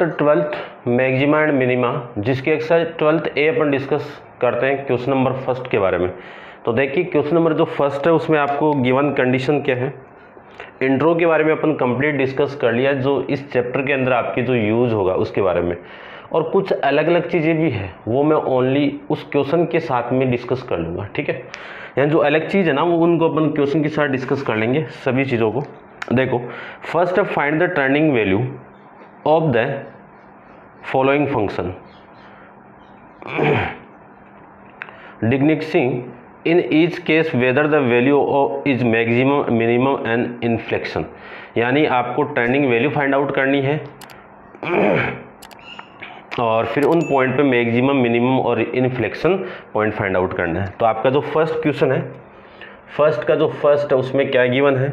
Chapter 12th maxima and minima, जिसके exercise 12th ए अपन discuss करते हैं क्वेश्चन नंबर फर्स्ट के बारे में। तो देखिए क्वेश्चन नंबर जो फर्स्ट है उसमें आपको गिवन कंडीशन क्या है। इंट्रो के बारे में अपन कंप्लीट डिस्कस कर लिया, जो इस चैप्टर के अंदर आपकी जो यूज़ होगा उसके बारे में, और कुछ अलग अलग चीज़ें भी है वो मैं ओनली उस क्वेश्चन के साथ में डिस्कस कर लूँगा। ठीक है, यानी जो अलग चीज़ है ना वो उनको अपन क्वेश्चन के साथ डिस्कस कर लेंगे सभी चीज़ों को। देखो फर्स्ट है find the turning value of the following function distinguishing in each case whether the value of is maximum minimum and inflection. यानी आपको टर्निंग वैल्यू फाइंड आउट करनी है और फिर उन पॉइंट पे मैक्सिमम मिनिमम और इन्फ्लेक्शन पॉइंट फाइंड आउट करना है। तो आपका जो फर्स्ट क्वेश्चन है, फर्स्ट का जो फर्स्ट है उसमें क्या गिवन है,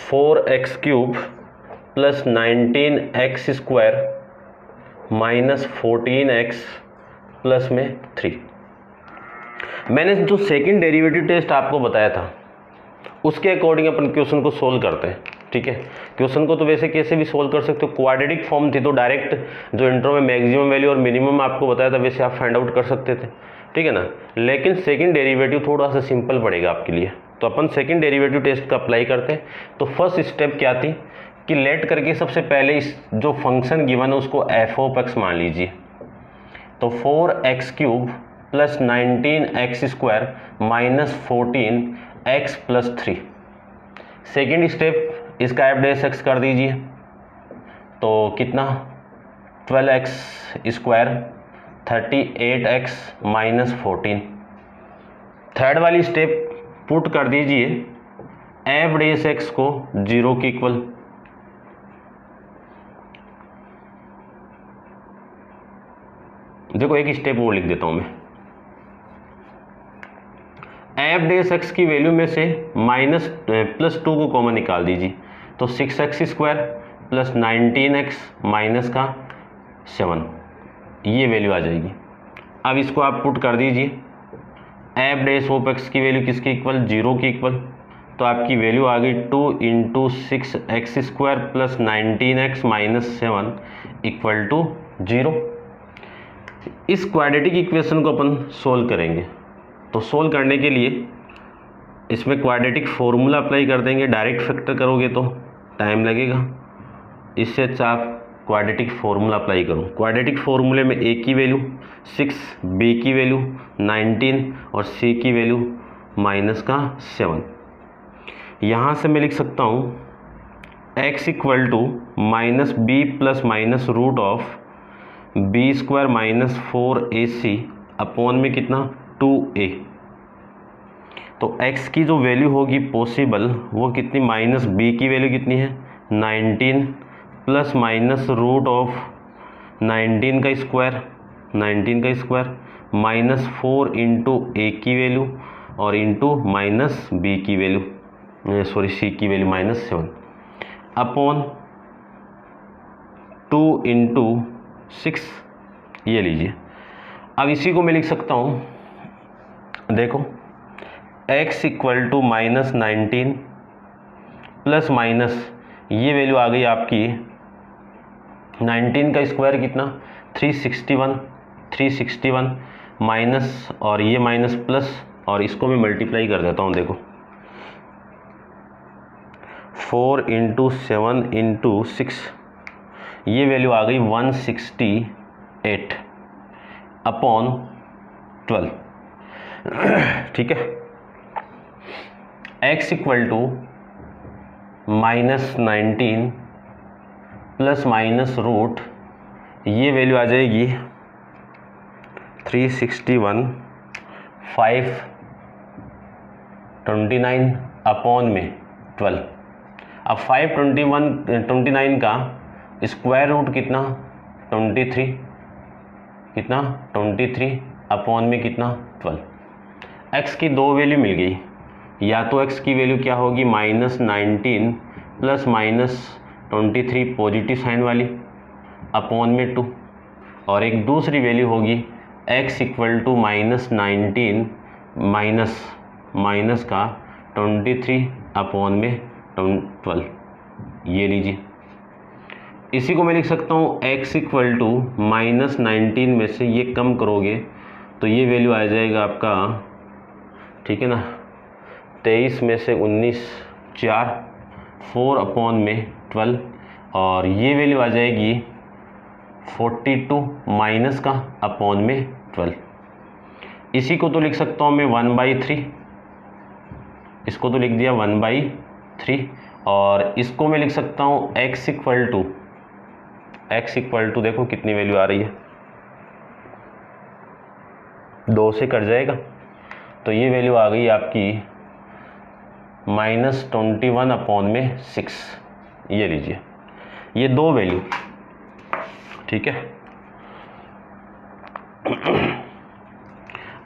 4x³ plus 19x² minus 14x plus में 3। मैंने जो सेकंड डेरिवेटिव टेस्ट आपको बताया था उसके अकॉर्डिंग अपन क्वेश्चन को सोल्व करते हैं। ठीक है, क्वेश्चन को तो वैसे कैसे भी सोल्व कर सकते हो, क्वाड्रेटिक फॉर्म थी तो डायरेक्ट जो इंट्रो में मैक्सिमम वैल्यू और मिनिमम आपको बताया था वैसे आप फाइंड आउट कर सकते थे। ठीक है ना, लेकिन सेकंड डेरिवेटिव थोड़ा सा सिंपल पड़ेगा आपके लिए, तो अपन सेकंड डेरिवेटिव टेस्ट का अप्लाई करते हैं। तो फर्स्ट स्टेप क्या थी कि लेट करके सबसे पहले इस जो फंक्शन गिवन है उसको f(x) मान लीजिए। तो 4x³ plus 19x² minus 14x plus 3। Second step इसका f(x) कर दीजिए, तो कितना 12x² 38x माइनस 14। थर्ड वाली स्टेप पुट कर दीजिए f(x) को 0 के इक्वल। देखो एक स्टेप वो लिख देता हूं मैं, f(x) की वैल्यू में से +2 को कॉमन निकाल दीजिए, तो 6x² प्लस 19x माइनस का 7, ये वैल्यू आ जाएगी। अब इसको आप पुट कर दीजिए, f(x) की वैल्यू किसके इक्वल, 0 के इक्वल, तो आपकी वैल्यू आ गई 2 × 6x² plus 19x minus 7 equal to 0। इस क्वाड्रेटिक इक्वेशन को अपन सोल्व करेंगे, तो सोल्व करने के लिए इसमें क्वाड्रेटिक फॉर्मूला अप्लाई कर देंगे। डायरेक्ट फैक्टर करोगे तो टाइम लगेगा, इससे अच्छा आप क्वाड्रेटिक फॉर्मूला अप्लाई करो। क्वाड्रेटिक फॉर्मूले में a की वैल्यू 6, b की वैल्यू 19 और c की वैल्यू माइनस का 7। यहाँ से मैं लिख सकता हूँ x equal to minus b plus minus root of b² minus 4ac upon में कितना 2a। तो x की जो वैल्यू होगी पॉसिबल वो कितनी, माइनस b की वैल्यू कितनी है 19 प्लस माइनस रूट ऑफ 19 का स्क्वायर माइनस 4 इंटू a की वैल्यू और इंटू माइनस b की वैल्यू, सॉरी c की वैल्यू माइनस 7 अपॉन 2 इंटू 6, ये लीजिए। अब इसी को मैं लिख सकता हूँ, देखो x equal to minus 19 plus minus ये वैल्यू आ गई आपकी 19 का स्क्वायर कितना 361 माइनस और ये माइनस प्लस, और इसको मैं मल्टीप्लाई कर देता हूँ। देखो 4 × 7 × 6, ये वैल्यू आ गई 168 अपॉन 12। ठीक है, x equal to minus 19 plus minus root, ये वैल्यू आ जाएगी 361 529 अपॉन में 12। अब 529 का स्क्वायर रूट कितना 23, कितना 23 अपॉन में कितना 12। x की दो वैल्यू मिल गई, या तो x की वैल्यू क्या होगी minus 19 plus minus 23 positive sign वाली अपॉन में 2, और एक दूसरी वैल्यू होगी x equal to minus 19 minus का 23 अपॉन में 12, ये लीजिए। इसी को मैं लिख सकता हूँ x इक्वल टू -19 में से ये कम करोगे तो ये वैल्यू आ जाएगा आपका, ठीक है ना, 23 में से 19 4 4 अपॉन में 12 और ये वैल्यू आ जाएगी 42 माइनस का अपॉन में 12। इसी को तो लिख सकता हूँ मैं 1/3, इसको तो लिख दिया 1/3 और इसको मैं लिख सकता हूँ x इक्वल टू देखो कितनी वैल्यू आ रही है, 2 से कट जाएगा तो ये वैल्यू आ गई आपकी -21 अपॉन में 6। ये लीजिए, ये 2 वैल्यू, ठीक है।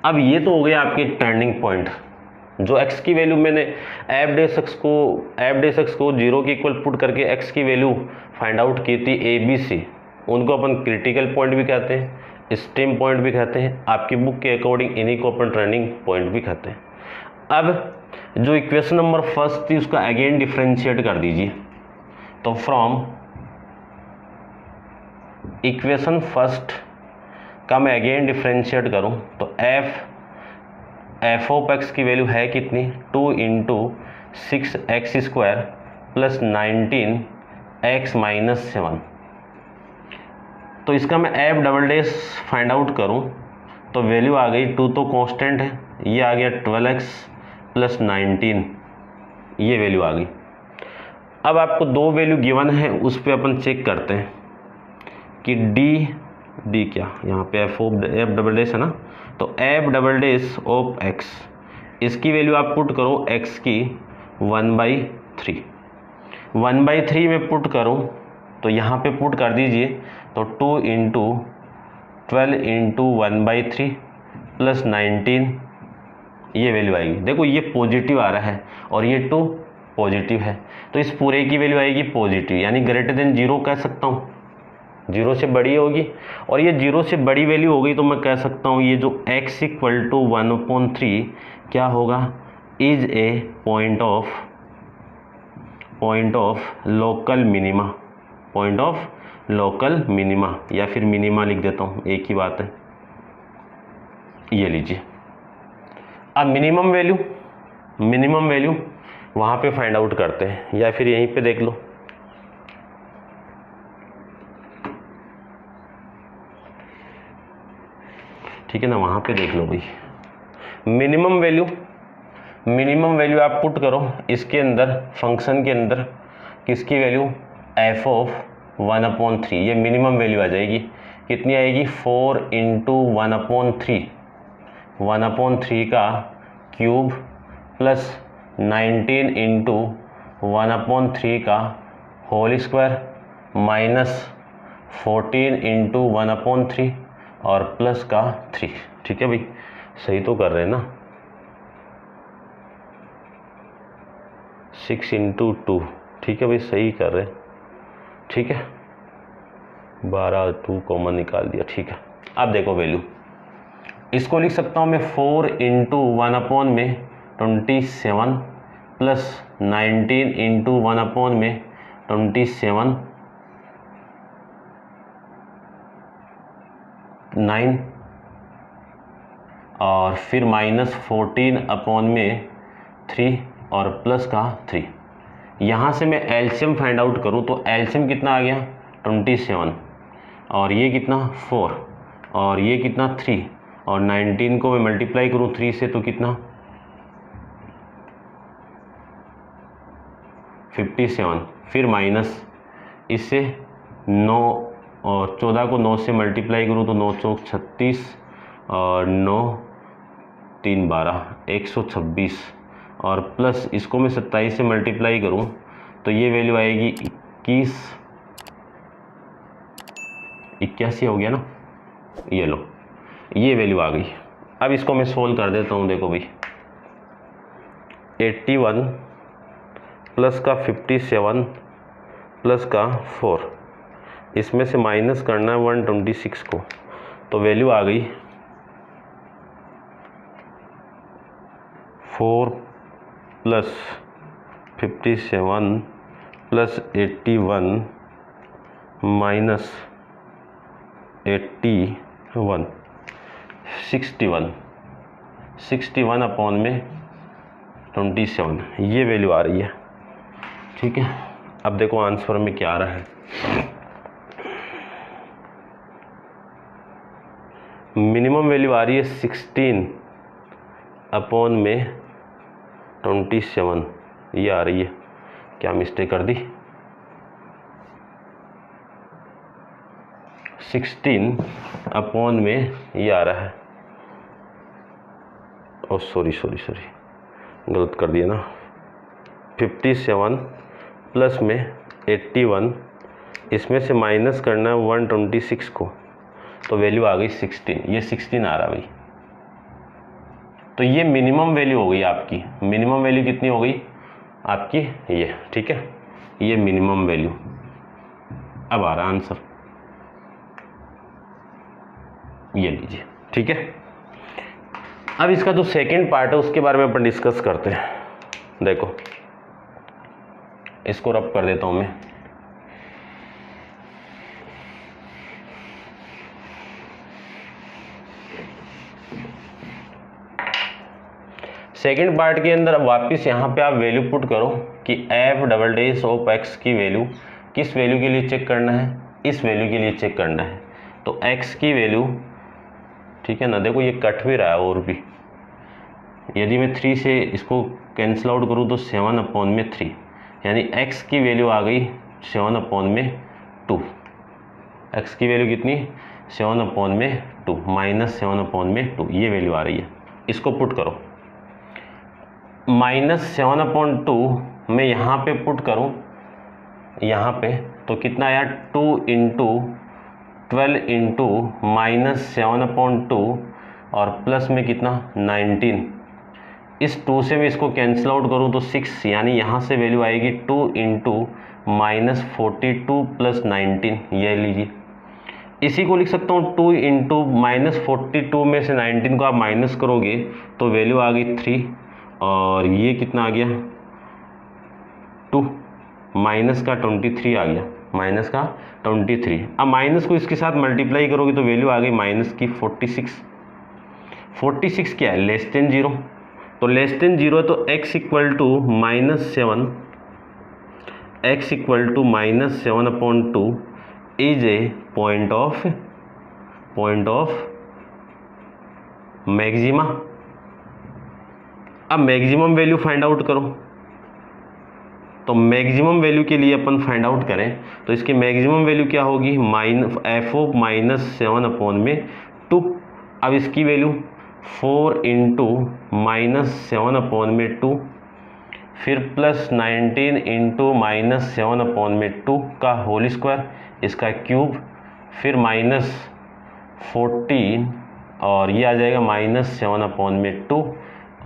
अब ये तो हो गया आपके टर्निंग पॉइंट, जो x की वैल्यू मैंने एफ डेस एक्स को 0 के इक्वल पुट करके x की वैल्यू फाइंड आउट की थी ए बी सी, उनको अपन क्रिटिकल पॉइंट भी कहते हैं, स्टेम पॉइंट भी कहते हैं, आपकी बुक के अकॉर्डिंग इन्हीं को अपन टर्निंग पॉइंट भी कहते हैं। अब जो इक्वेशन नंबर फर्स्ट थी उसका अगेन डिफ्रेंशिएट कर दीजिए, तो फ्रॉम इक्वेशन फर्स्ट का मैं अगेन डिफ्रेंशिएट करूं तो एफ ऑफ एक्स की वैल्यू है कितनी, 2 into 6x² plus 19x minus 7। तो इसका मैं F double dash find out करूं तो वैल्यू आ गई, 2 तो कांस्टेंट है, ये आ गया 12x प्लस 19, ये वैल्यू आ गई। अब आपको 2 वैल्यू गिवन है, उस पर अपन चेक करते हैं कि डी क्या, यहाँ पे एफ डबल डैश है ना, तो F double dash of x, इसकी वैल्यू आप पुट करो एक्स की 1/3 में पुट करो तो यहाँ पे पुट कर दीजिए तो 2 इंटू 12 इंटू 1/3 प्लस 19, ये वैल्यू आएगी। देखो ये पॉजिटिव आ रहा है और ये 2 पॉजिटिव है, तो इस पूरे की वैल्यू आएगी पॉजिटिव, यानी ग्रेटर देन 0 कह सकता हूँ, 0 से बड़ी होगी, और ये 0 से बड़ी वैल्यू हो गई तो मैं कह सकता हूँ ये जो x इक्वल टू 1/3 क्या होगा, is a point of local minima, या फिर मिनिमा लिख देता हूँ, एक ही बात है। ये लीजिए, अब मिनिमम वैल्यू वहाँ पे फाइंड आउट करते हैं, या फिर यहीं पे देख लो, ठीक है ना, वहाँ पे देख लो भाई। मिनिमम वैल्यू आप पुट करो इसके अंदर, फंक्शन के अंदर, किसकी वैल्यू, एफ ऑफ 1/3, ये मिनिमम वैल्यू आ जाएगी, कितनी आएगी, 4 इंटू 1/3 का क्यूब प्लस 19 इंटू 1/3 का होल स्क्वायर माइनस 14 इंटू 1/3 और प्लस का 3, ठीक है भाई, सही तो कर रहे हैं ना, 6 इंटू 2, ठीक है भाई, सही कर रहे हैं, ठीक है, 12 2 कॉमन निकाल दिया, ठीक है। अब देखो वैल्यू, इसको लिख सकता हूँ मैं 4 इंटू 1/27 प्लस 19 इंटू 1/27 9 और फिर माइनस 14/3 और प्लस का 3। यहाँ से मैं एलसीएम फाइंड आउट करूँ तो एलसीएम कितना आ गया, 27, और ये कितना 4, और ये कितना 3, और 19 को मैं मल्टीप्लाई करूँ 3 से तो कितना 57, फिर माइनस इससे 9 और 14 को 9 से मल्टीप्लाई करूँ तो 9 चौक 36 और 9 3 12 126, और प्लस इसको मैं 27 से मल्टीप्लाई करूँ तो ये वैल्यू आएगी 81 हो गया ना, ये लो, ये वैल्यू आ गई। अब इसको मैं सोल्व कर देता हूँ, देखो भाई 81 प्लस का 57 प्लस का 4, इसमें से माइनस करना है 126 को, तो वैल्यू आ गई 4 प्लस 57 प्लस 81 माइनस 81 61 अपॉन में 27, ये वैल्यू आ रही है। ठीक है, अब देखो आंसर में क्या आ रहा है। मिनिमम वैल्यू आ रही है 16 अपॉन में 27, ये आ रही है। क्या मिस्टेक कर दी? 16 अपॉन में ये आ रहा है, ओ सॉरी गलत कर दिया ना। 57 प्लस में 81, इसमें से माइनस करना है 126 को, तो वैल्यू आ गई 16। ये 16 आ रहा भाई। तो ये मिनिमम वैल्यू हो गई आपकी। मिनिमम वैल्यू कितनी हो गई आपकी? ये। ठीक है, ये मिनिमम वैल्यू। अब आ रहा आंसर, ये लीजिए। ठीक है, अब इसका जो सेकंड पार्ट है उसके बारे में अपन डिस्कस करते हैं। देखो, इसको रब कर देता हूं मैं। सेकंड पार्ट के अंदर अब वापस यहाँ पे आप वैल्यू पुट करो कि F double dash of x की वैल्यू किस वैल्यू के लिए चेक करना है? इस वैल्यू के लिए चेक करना है। तो एक्स की वैल्यू, ठीक है ना, देखो ये कट भी रहा है और भी। यदि मैं 3 से इसको कैंसिल आउट करूँ तो 7 अपॉन में 3, यानी x की वैल्यू आ गई 7 अपॉन में 2। x की वैल्यू कितनी? 7 अपॉन में 2, माइनस 7 अपॉन में 2, ये वैल्यू आ रही है। इसको पुट करो। माइनस 7 अपॉन 2 मैं यहाँ पे पुट करूँ, यहाँ पे तो कितना आया? 2 इंटू 12 इंटू माइनस 7 अपॉन 2 और प्लस में कितना? 19। इस 2 से मैं इसको कैंसिल आउट करूँ तो 6, यानी यहाँ से वैल्यू आएगी 2 इंटू माइनस 42 प्लस 19, ये लीजिए। इसी को लिख सकता हूँ 2 इंटू माइनस 42 में से 19 को आप माइनस करोगे तो वैल्यू आ गई 3, और ये कितना आ गया? 2 माइनस का 23 आ गया, माइनस का 23। अब माइनस को इसके साथ मल्टीप्लाई करोगे तो वैल्यू आ गई माइनस की 46। 46 क्या है? Less than 0। तो लेस देन 0 है तो x equal to -7, x equal to -7 upon 2 is a point of maxima. अब मैक्सिमम वैल्यू फाइंड आउट करो। तो मैक्सिमम वैल्यू के लिए अपन फाइंड आउट करें तो इसकी मैक्सिमम वैल्यू क्या होगी? एफ ऑफ -7 अपॉन में 2। अब इसकी वैल्यू 4 इंटू -7 अपॉन में 2, फिर प्लस 19 इंटू -7 अपॉन में 2 का होल स्क्वायर, इसका क्यूब, फिर -14 और ये आ जाएगा -7 अपॉन में 2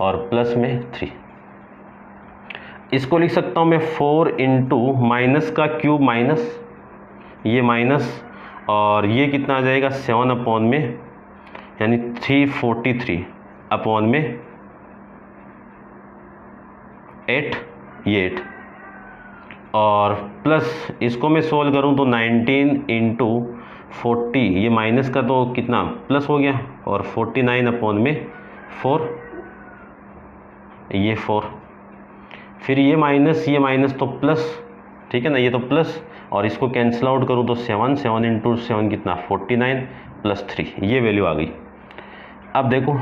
और प्लस में 3। इसको लिख सकता हूँ मैं 4 इंटू माइनस का क्यूब माइनस, ये माइनस, और ये कितना आ जाएगा? 7 अपॉन में, यानी 343 अपॉन में 8, ये 8, और प्लस इसको मैं सोल्व करूं तो 19 इंटू 40, ये माइनस का तो कितना प्लस हो गया, और 49 अपॉन में 4, ये 4, फिर ये माइनस तो प्लस, ठीक है ना, ये तो प्लस, और इसको कैंसिल आउट करूं तो 7 इंटू 7 कितना? 49 प्लस 3, ये वैल्यू आ गई। अब देखो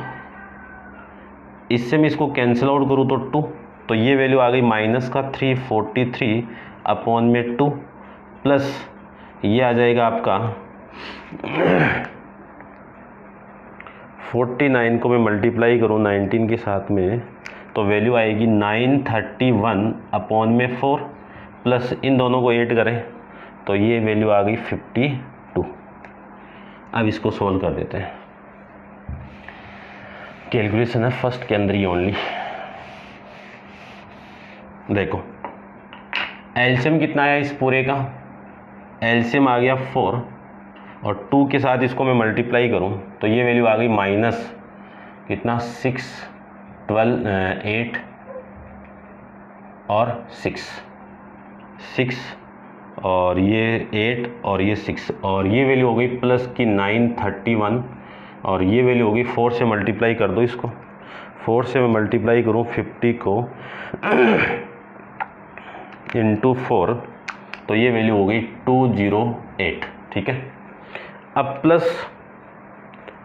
इससे मैं इसको कैंसिल आउट करूँ तो 2, तो ये वैल्यू आ गई माइनस का 343 अपॉन में 2, प्लस ये आ जाएगा आपका 49 को मैं मल्टीप्लाई करूँ 19 के साथ में तो वैल्यू आएगी 931 अपॉन में 4, प्लस इन दोनों को ऐड करें तो ये वैल्यू आ गई 52। अब इसको सोल्व कर देते हैं। कैलकुलेशन है फर्स्ट के अंदर ही ओनली। देखो एलसीएम कितना आया इस पूरे का? एलसीएम आ गया 4, और 2 के साथ इसको मैं मल्टीप्लाई करूं तो ये वैल्यू आ गई माइनस कितना? 6, 12, 8 और 6, और ये 8 और ये 6 और ये वैल्यू हो गई प्लस की 931 और ये वैल्यू होगी 4 से मल्टीप्लाई कर दो इसको। 4 से मैं मल्टीप्लाई करूँ 50 को इंटू 4 तो ये वैल्यू हो गई 208। ठीक है, अब प्लस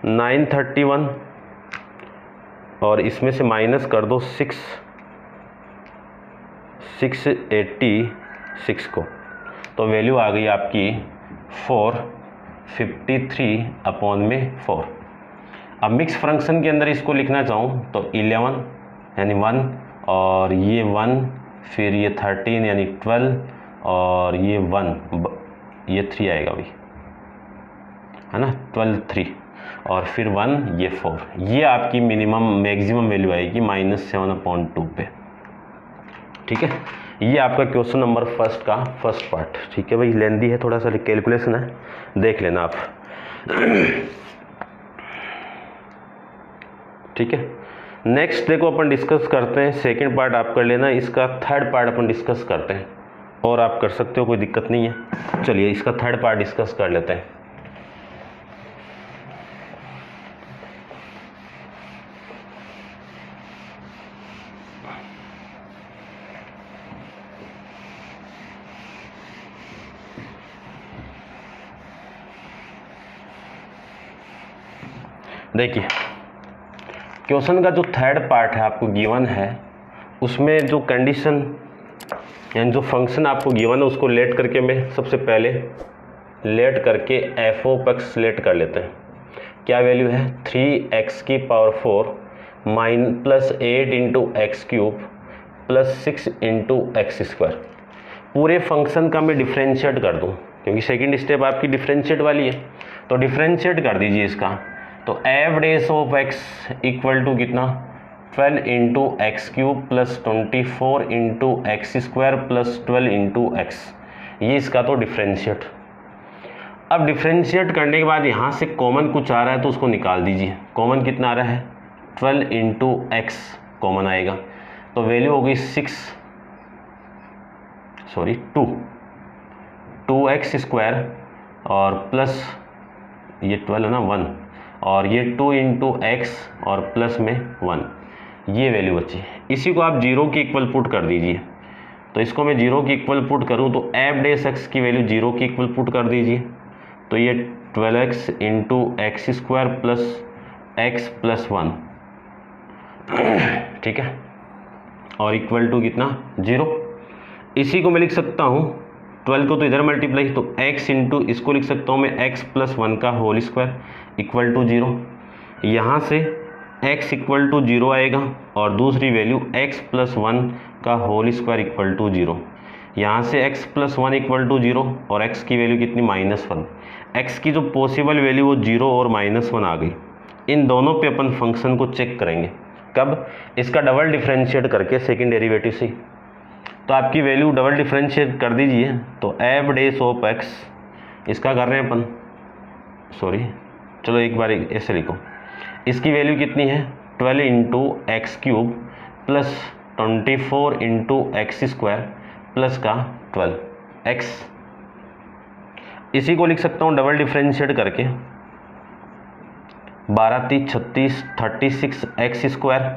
931 और इसमें से माइनस कर दो 686 को, तो वैल्यू आ गई आपकी 453/4। अब मिक्स फ्रैक्शन के अंदर इसको लिखना चाहूँ तो 11 यानी 1 और ये 1 फिर ये 13 यानी 12 और ये 1 ये 3 आएगा भाई, है ना, 12 3 और फिर 1 ये 4। ये आपकी मिनिमम मैक्सिमम वैल्यू आएगी -7/2 पे। ठीक है, ये आपका क्वेश्चन नंबर फर्स्ट का फर्स्ट पार्ट। ठीक है भाई, लेंदी है थोड़ा सा, कैलकुलेशन है, देख लेना आप। ठीक है, नेक्स्ट देखो अपन डिस्कस करते हैं, सेकंड पार्ट आप कर लेना, इसका थर्ड पार्ट अपन डिस्कस करते हैं और आप कर सकते हो, कोई दिक्कत नहीं है। चलिए इसका थर्ड पार्ट डिस्कस कर लेते हैं। देखिए क्वेश्चन का जो थर्ड पार्ट है आपको गिवन है, उसमें जो कंडीशन यानी जो फंक्शन आपको गिवन है उसको लेट करके मैं सबसे पहले लेट करके एफ ऑफ एक्स लेट कर लेते हैं। क्या वैल्यू है 3x⁴ plus 8 into x cube plus 6 into x²। पूरे फंक्शन का मैं डिफ्रेंशिएट कर दूं क्योंकि सेकंड स्टेप आपकी डिफ्रेंशिएट वाली है, तो डिफ्रेंशिएट कर दीजिए इसका। तो f dash of x equal to कितना 12 into x cube plus 24 into x² plus 12 into x, ये इसका तो डिफ्रेंशिएट। अब डिफ्रेंशिएट करने के बाद यहाँ से कॉमन कुछ आ रहा है तो उसको निकाल दीजिए। कॉमन कितना आ रहा है 12 इंटू एक्स कॉमन आएगा, तो वैल्यू होगी 2x² और प्लस ये 12 है ना 1 और ये 2 इंटू एक्स और प्लस में 1, ये वैल्यू बची। इसी को आप 0 की इक्वल पुट कर दीजिए। तो इसको मैं 0 की इक्वल पुट करूँ तो एफ डेस एक्स की वैल्यू 0 की इक्वल पुट कर दीजिए, तो ये 12x into x² plus x plus 1। ठीक है, और इक्वल टू कितना 0। इसी को मैं लिख सकता हूँ 12 को तो इधर मल्टीप्लाई, तो x इंटू इसको लिख सकता हूँ मैं x प्लस 1 का होल स्क्वायर इक्वल टू 0। यहाँ से x इक्वल टू 0 आएगा और दूसरी वैल्यू x प्लस 1 का होल स्क्वायर इक्वल टू 0। यहाँ से x प्लस 1 इक्वल टू 0 और x की वैल्यू कितनी -1। x की जो पॉसिबल वैल्यू वो 0 और -1 आ गई। इन दोनों पे अपन फंक्शन को चेक करेंगे, कब, इसका डबल डिफरेंशिएट करके सेकेंड डेरिवेटिव से। तो आपकी वैल्यू डबल डिफरेंशिएट कर दीजिए, तो एफ डेस ऑफ एक्स, इसका कर रहे हैं अपन, सॉरी चलो एक बार ऐसे लिखो, इसकी वैल्यू कितनी है 12 into x cube plus 24 into x² plus का 12x। इसी को लिख सकता हूँ डबल डिफरेंशिएट करके 12 3 36 36x²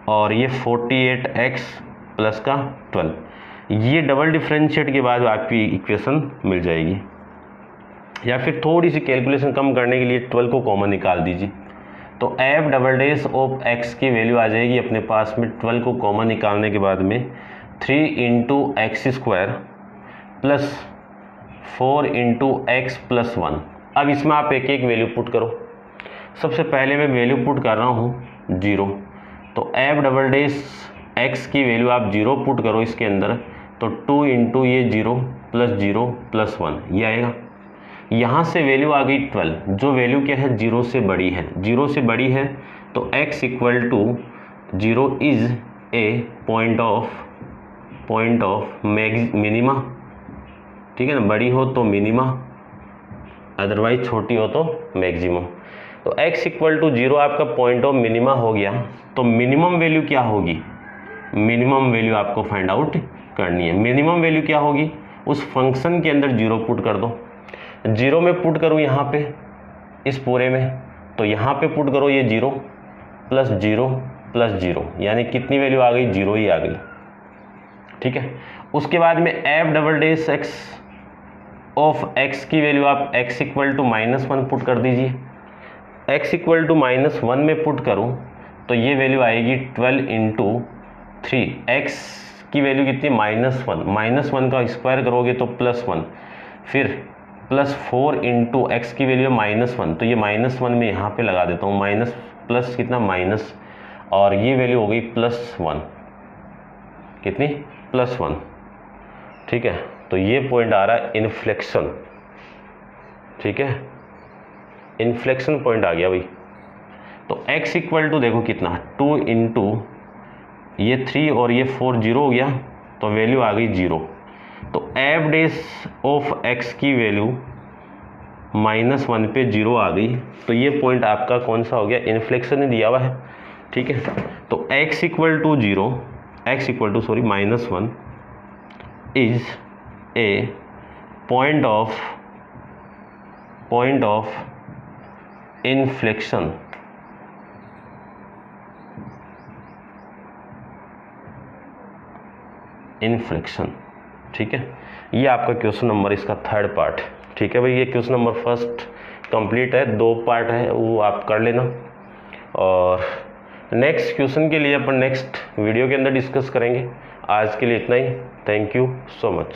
और ये 48x प्लस का 12। ये डबल डिफरेंशिएट के बाद आपकी इक्वेशन मिल जाएगी। या फिर थोड़ी सी कैलकुलेशन कम करने के लिए 12 को कॉमन निकाल दीजिए, तो F double dash of x की वैल्यू आ जाएगी अपने पास में 12 को कॉमन निकालने के बाद में 3 into x² plus 4 into x plus 1। अब इसमें आप एक एक वैल्यू पुट करो। सबसे पहले मैं वैल्यू पुट कर रहा हूँ 0, तो एफ डबल डेस एक्स की वैल्यू आप 0 पुट करो इसके अंदर, तो 2 इंटू ये 0 प्लस 0 प्लस 1 ये आएगा। यहाँ से वैल्यू आ गई 12, जो वैल्यू क्या है 0 से बड़ी है, 0 से बड़ी है तो x equal to 0 is a point of minima. ठीक है ना, बड़ी हो तो मिनिमा, अदरवाइज छोटी हो तो मैक्सिमम। तो x इक्वल टू 0 आपका पॉइंट ऑफ मिनिमा हो गया, तो मिनिमम वैल्यू क्या होगी, मिनिमम वैल्यू आपको फाइंड आउट करनी है। मिनिमम वैल्यू क्या होगी उस फंक्शन के अंदर 0 पुट कर दो। 0 में पुट करूँ यहाँ पे इस पूरे में, तो यहाँ पे पुट करो ये 0 प्लस 0 प्लस 0, यानी कितनी वैल्यू आ गई, 0 ही आ गई। ठीक है, उसके बाद में F double dash x of x की वैल्यू आप x इक्वल टू -1 पुट कर दीजिए। x इक्वल टू -1 में पुट करूँ तो ये वैल्यू आएगी 12 इंटू 3, x की वैल्यू कितनी, -1, -1 का स्क्वायर करोगे तो +1, फिर +4 इंटू एक्स की वैल्यू -1, तो ये -1 में यहाँ पे लगा देता हूँ, माइनस प्लस कितना माइनस, और ये वैल्यू हो गई +1, कितनी, +1। ठीक है, तो ये पॉइंट आ रहा है इन्फ्लेक्शन। ठीक है, इन्फ्लेक्शन पॉइंट आ गया भाई। तो x इक्वल टू देखो कितना, 2 इंटू ये 3 और ये 4, 0 हो गया, तो वैल्यू आ गई 0। तो एफ डेस ऑफ x की वैल्यू -1 पे 0 आ गई, तो ये पॉइंट आपका कौन सा हो गया, इन्फ्लेक्शन ही दिया हुआ है। ठीक है, तो x equal to -1 is a point of inflection. ठीक है, ये आपका क्वेश्चन नंबर इसका 3rd पार्ट। ठीक है भाई, ये क्वेश्चन नंबर 1 कंप्लीट है, 2 पार्ट है वो आप कर लेना, और नेक्स्ट क्वेश्चन के लिए अपन नेक्स्ट वीडियो के अंदर डिस्कस करेंगे। आज के लिए इतना ही, थैंक यू सो मच।